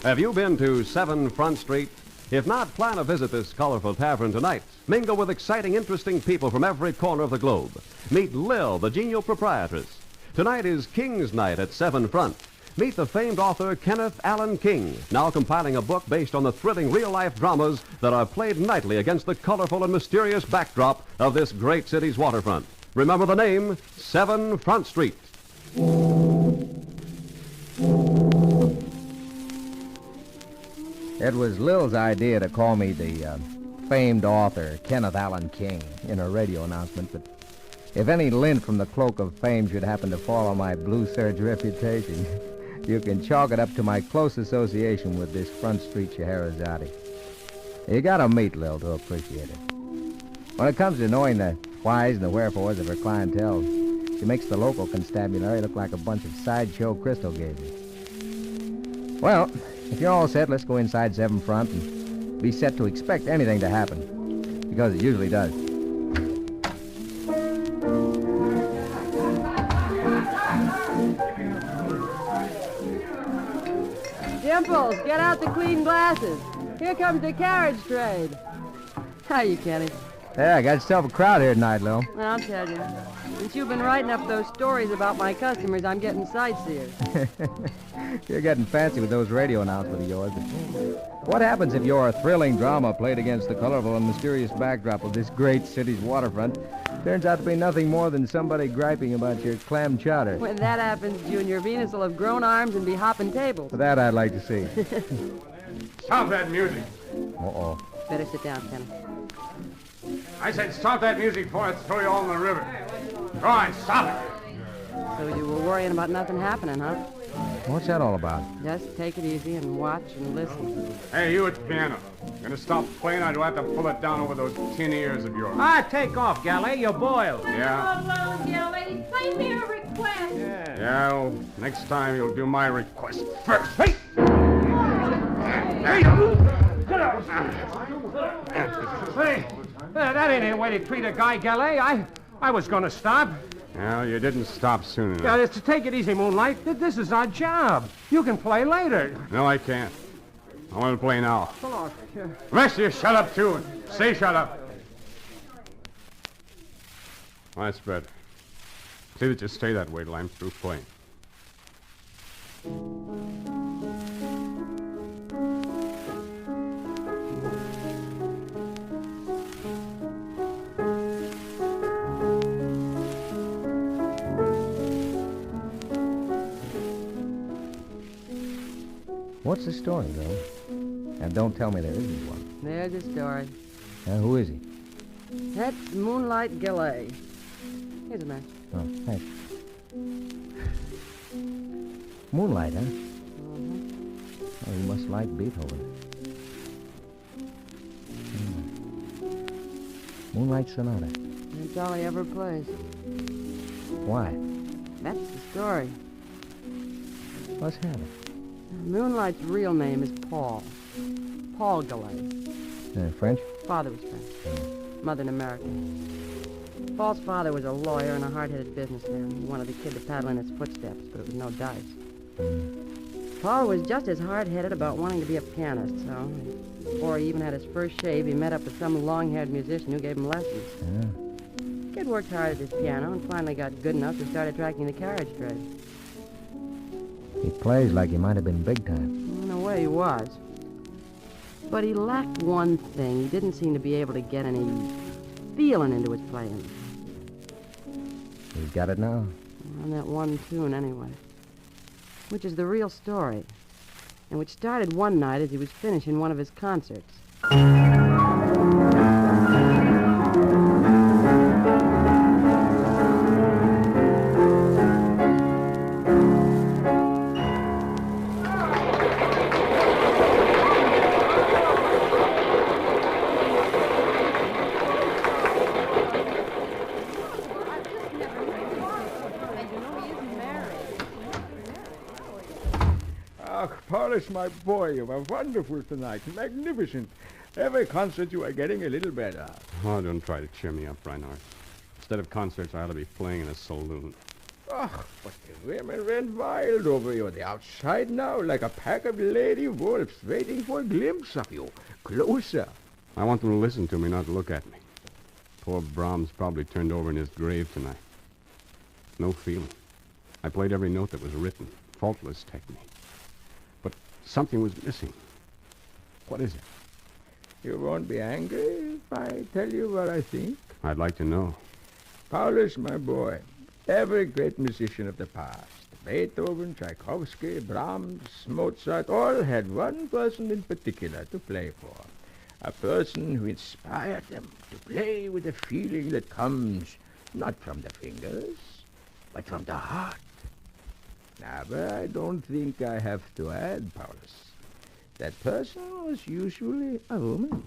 Have you been to 7 Front Street? If not, plan to visit this colorful tavern tonight. Mingle with exciting, interesting people from every corner of the globe. Meet Lil, the genial proprietress. Tonight is King's Night at 7 Front. Meet the famed author Kenneth Allen King, now compiling a book based on the thrilling real-life dramas that are played nightly against the colorful and mysterious backdrop of this great city's waterfront. Remember the name, 7 Front Street. It was Lil's idea to call me the famed author Kenneth Allen King in a radio announcement, but if any lint from the cloak of fame should happen to fall on my blue serge reputation, you can chalk it up to my close association with this Front Street Scheherazade. You gotta meet Lil to appreciate it. When it comes to knowing the whys and the wherefores of her clientele, she makes the local constabulary look like a bunch of sideshow crystal gazers. Well, if you're all set, let's go inside 7 Front and be set to expect anything to happen, because it usually does. Dimples, get out the clean glasses. Here comes the carriage trade. Hiya, Kenny. Yeah, I got yourself a crowd here tonight, Lil. I'll tell you. Since you've been writing up those stories about my customers, I'm getting sightseers. You're getting fancy with those radio announcements of yours, but what happens if your thrilling drama played against the colorful and mysterious backdrop of this great city's waterfront turns out to be nothing more than somebody griping about your clam chowder? When that happens, Junior, Venus will have grown arms and be hopping tables. For that, I'd like to see. Stop that music. Uh-oh. Better sit down, Kenny. I said stop that music before I throw you all in the river. Go on, stop it. So you were worrying about nothing happening, huh? What's that all about? Just take it easy and watch and listen. Hey, you at the piano. Gonna stop playing, or do I have to pull it down over those tin ears of yours? Take off, Galley. You're boiled. Yeah? Hello, Gilly. Play me a request. Yeah, well, next time you'll do my request first. Hey! Hey, that ain't a way to treat a guy, Galley. I was going to stop. Well, you didn't stop soon enough. Yeah, to take it easy, Moonlight. This is our job. You can play later. No, I can't. I want to play now. Oh, The rest of you shut up, too, and say shut up. Well, that's better. See that you stay that way till I'm through playing. What's the story, Lil? And don't tell me there isn't one. There's the story. Who is he? That's Moonlight Gillet. Here's a match. Oh, thanks. Moonlight, huh? Oh, you must like Beethoven. Moonlight Sonata. That's all he ever plays. Why? That's the story. What's happening? Moonlight's real name is Paul. Paul Gillet. French? Father was French. Mother an American. Paul's father was a lawyer and a hard-headed businessman. He wanted the kid to paddle in his footsteps, but it was no dice. Paul was just as hard-headed about wanting to be a pianist, so before he even had his first shave, he met up with some long-haired musician who gave him lessons. Yeah. The kid worked hard at his piano and finally got good enough to start attracting the carriage trade. He plays like he might have been big time. In a way, he was. But he lacked one thing. He didn't seem to be able to get any feeling into his playing. He's got it now. On that one tune, anyway. Which is the real story. And which started one night as he was finishing one of his concerts. Polish, my boy, you were wonderful tonight. Magnificent. Every concert you are getting a little better. Oh, don't try to cheer me up, Reinhardt. Instead of concerts, I ought to be playing in a saloon. Oh, but the women ran wild over you. They're outside now like a pack of lady wolves waiting for a glimpse of you. Closer. I want them to listen to me, not look at me. Poor Brahms probably turned over in his grave tonight. No feeling. I played every note that was written. Faultless technique. But something was missing. What is it? You won't be angry if I tell you what I think? I'd like to know. Paulus, my boy, every great musician of the past, Beethoven, Tchaikovsky, Brahms, Mozart, all had one person in particular to play for. A person who inspired them to play with a feeling that comes not from the fingers, but from the heart. Now, but I don't think I have to add, Paulus. That person was usually a woman.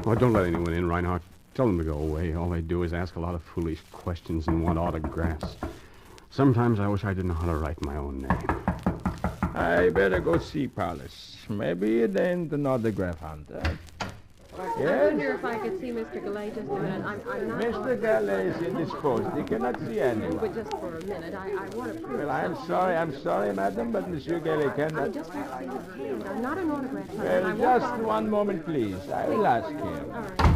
Oh, don't let anyone in, Reinhardt. Tell them to go away. All they do is ask a lot of foolish questions and want autographs. Sometimes I wish I didn't know how to write my own name. I better go see Paulus. Maybe it ain't an autograph hunter. I Yes? wonder if I could see Mr. Galay just a minute. I'm not... Mr. Gallet is indisposed. He cannot see anyone. But just for a minute, I want to prove Well, I'm something. sorry, madam, but Monsieur Gallet I cannot. just want to see his hand. I'm not an autograph hunter. Well, I won't just bother- one moment, please. I will ask him. All right.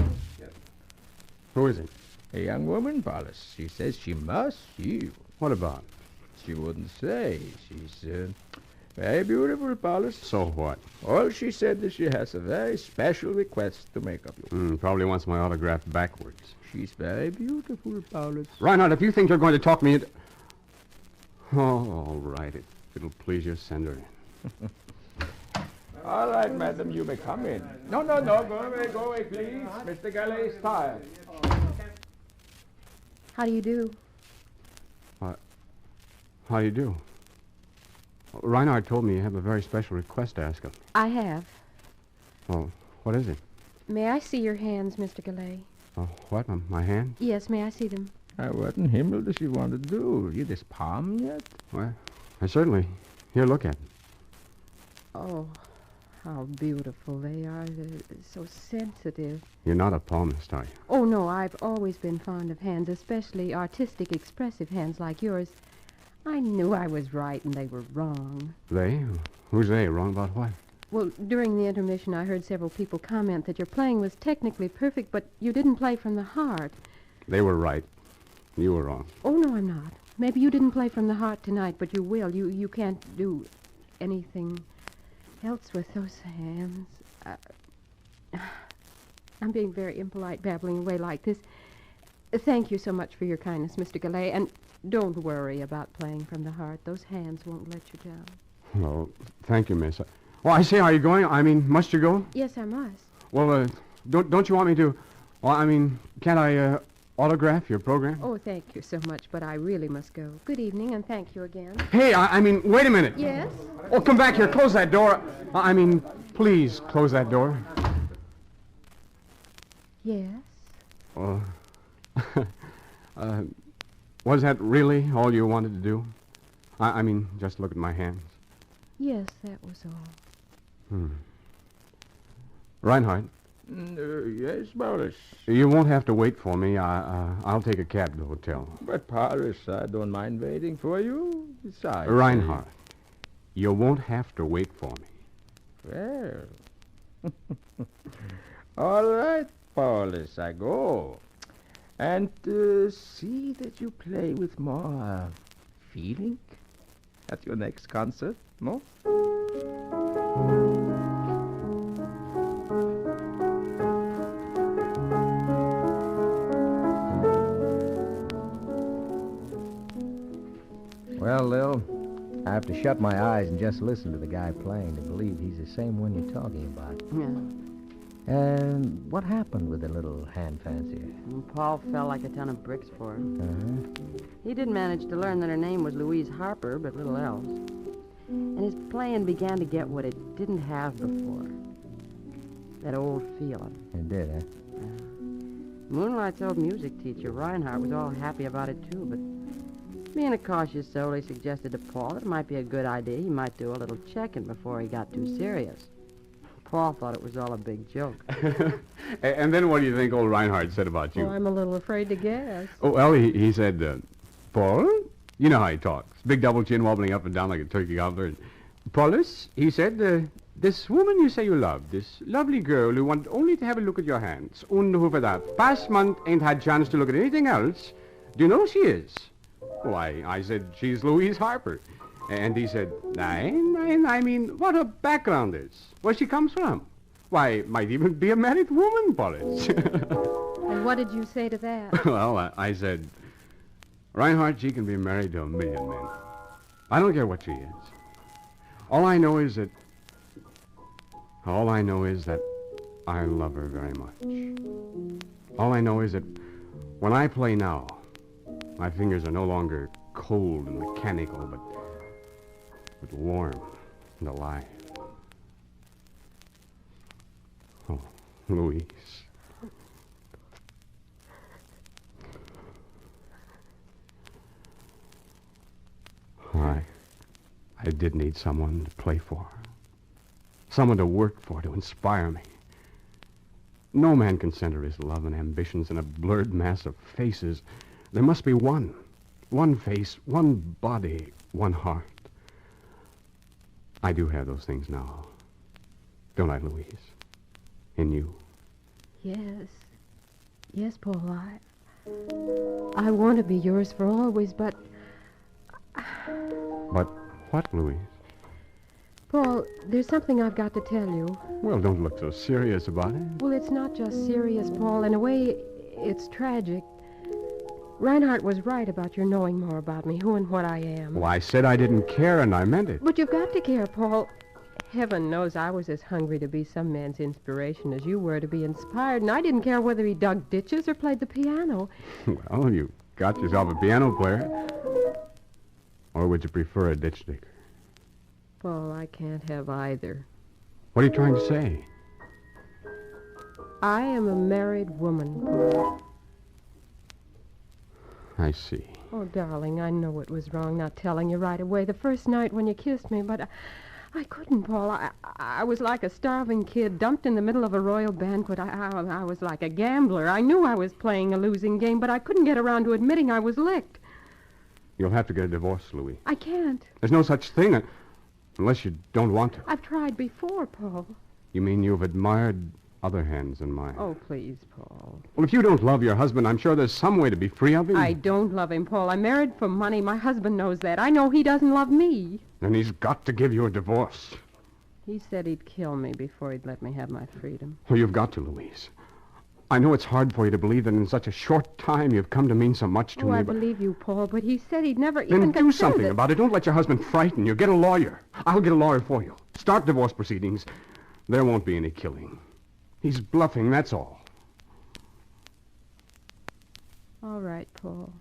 Who is it? A young woman, Paulus. She says she must see you. What about? She wouldn't say. She's very beautiful, Paulus. So what? All she said is she has a very special request to make of you. Probably wants my autograph backwards. She's very beautiful, Paulus. Reinhardt, if you think you're going to talk me into... Oh, all right. It'll please you, send her in. All right, madam, you may come in. No, go away, please. Mr. Gallet is tired. How do you do? How do you do? Reinhardt told me you have a very special request to ask him. I have. Oh, what is it? May I see your hands, Mr. Galay? Oh, what? My hand? Yes, may I see them? What in Himmel does she want to do? Read his palm yet? Well, I certainly. Here, look at them. Oh, how beautiful they are. They're so sensitive. You're not a palmist, are you? Oh, no, I've always been fond of hands, especially artistic, expressive hands like yours. I knew I was right and they were wrong. They? Who's they? Wrong about what? Well, during the intermission, I heard several people comment that your playing was technically perfect, but you didn't play from the heart. They were right. You were wrong. Oh, no, I'm not. Maybe you didn't play from the heart tonight, but you will. You can't do anything else with those hands. I'm being very impolite, babbling away like this. Thank you so much for your kindness, Mr. Galay, and don't worry about playing from the heart. Those hands won't let you down. Oh, thank you, miss. Oh, I say, are you going? I mean, must you go? Yes, I must. Well, don't you want me to... Well, I mean, can't I autograph your program? Oh, thank you so much, but I really must go. Good evening, and thank you again. Hey, I mean, wait a minute. Yes? Oh, come back here. Close that door. I mean, please, close that door. Yes? Oh, was that really all you wanted to do? I mean, just look at my hands. Yes, that was all. Reinhardt, Yes, Paulus. you won't have to wait for me. I'll take a cab to the hotel. But, Paulus, I don't mind waiting for you. Besides... Reinhardt, you won't have to wait for me. Well... All right, Paulus, I go. And see that you play with more feeling at your next concert, no? Well, Lil, I have to shut my eyes and just listen to the guy playing to believe he's the same one you're talking about. Yeah. And what happened with the little hand fancier? And Paul fell like a ton of bricks for her. Uh-huh. He did manage to learn that her name was Louise Harper, but little else. And his playing began to get what it didn't have before. That old feeling. It did, huh? Moonlight's old music teacher, Reinhardt, was all happy about it, too, but being a cautious soul, he suggested to Paul that it might be a good idea he might do a little checking before he got too serious. Paul thought it was all a big joke. And then what do you think old Reinhardt said about you? Well, I'm a little afraid to guess. Oh, well, he said, Paul, You know how he talks. Big double chin wobbling up and down like a turkey gobbler. And, Paulus, he said, this woman you say you love, this lovely girl who want only to have a look at your hands, und who for that past month ain't had chance to look at anything else, do you know who she is? Why, I said, she's Louise Harper. And he said, I mean, what her background is, where she comes from. Why, might even be a married woman, Paulus. And what did you say to that? Well, I said, Reinhardt, she can be married to a million men. I don't care what she is. All I know is that I love her very much. All I know is that when I play now, my fingers are no longer cold and mechanical, but warm and alive. Oh, Louise. I did need someone to play for. Someone to work for, to inspire me. No man can center his love and ambitions in a blurred mass of faces. There must be one. One face, one body, one heart. I do have those things now. Don't I, Louise? In you. Yes. Yes, Paul, I want to be yours for always, but... But what, Louise? Paul, there's something I've got to tell you. Well, don't look so serious about it. Well, it's not just serious, Paul. In a way, it's tragic. Reinhardt was right about your knowing more about me, who and what I am. Well, I said I didn't care, and I meant it. But you've got to care, Paul. Heaven knows I was as hungry to be some man's inspiration as you were to be inspired, and I didn't care whether he dug ditches or played the piano. Well, you got yourself a piano player. Or would you prefer a ditch digger? Paul, I can't have either. What are you trying to say? I am a married woman, Paul. I see. Oh, darling, I know it was wrong not telling you right away the first night when you kissed me, but I couldn't, Paul. I was like a starving kid dumped in the middle of a royal banquet. I was like a gambler. I knew I was playing a losing game, but I couldn't get around to admitting I was licked. You'll have to get a divorce, Louis. I can't. There's no such thing unless you don't want to. I've tried before, Paul. You mean you've admired other hands than mine? Oh, please, Paul. Well, if you don't love your husband, I'm sure there's some way to be free of him. I don't love him, Paul. I'm married for money. My husband knows that. I know he doesn't love me. Then he's got to give you a divorce. He said he'd kill me before he'd let me have my freedom. Well, you've got to, Louise. I know it's hard for you to believe that in such a short time you've come to mean so much to me. I believe you, Paul, but he said he'd never Then even do something about it. Don't let your husband frighten you. Get a lawyer. I'll get a lawyer for you. Start divorce proceedings. There won't be any killing. He's bluffing, that's all. All right, Paul.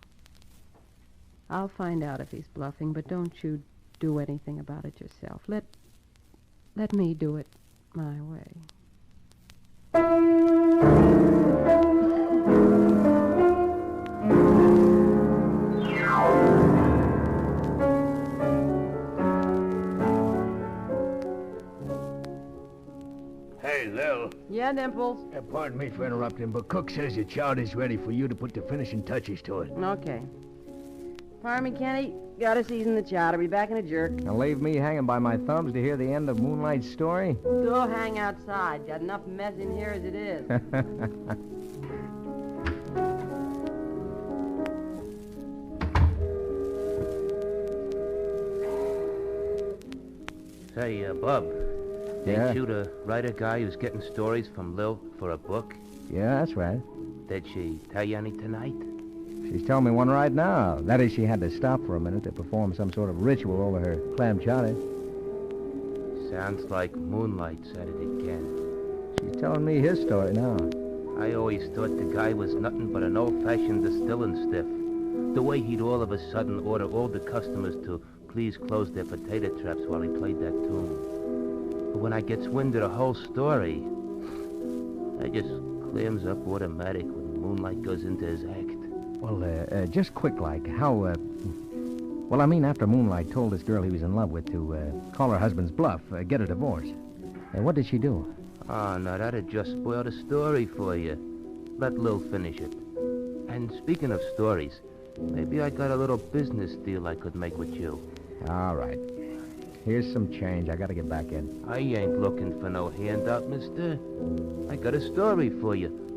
I'll find out if he's bluffing, but don't you do anything about it yourself. Let me do it my way. Hey, Lil. Yeah, Dimples? Pardon me for interrupting, but Cook says your chowder's ready for you to put the finishing touches to it. Okay. Pardon me, Kenny. Gotta season the chowder. Be back in a jerk. And leave me hanging by my thumbs to hear the end of Moonlight's story? Go hang outside. Got enough mess in here as it is. Say, Bub, Yeah? ain't you the writer guy who's getting stories from Lil for a book? Yeah, that's right. Did she tell you any tonight? She's telling me one right now. That is, she had to stop for a minute to perform some sort of ritual over her clam chowder. Sounds like Moonlight said it again. She's telling me his story now. I always thought the guy was nothing but an old-fashioned distilling stiff. The way he'd all of a sudden order all the customers to please close their potato traps while he played that tune. But when I gets wind of the whole story, I just clams up automatic when Moonlight goes into his act. Well, just quick like, how, well, I mean, after Moonlight told this girl he was in love with to call her husband's bluff, get a divorce. What did she do? Oh, now that'd just spoil the story for you. Let Lil finish it. And speaking of stories, Maybe I got a little business deal I could make with you. All right. Here's some change. I gotta get back in. I ain't looking for no handout, mister. I got a story for you.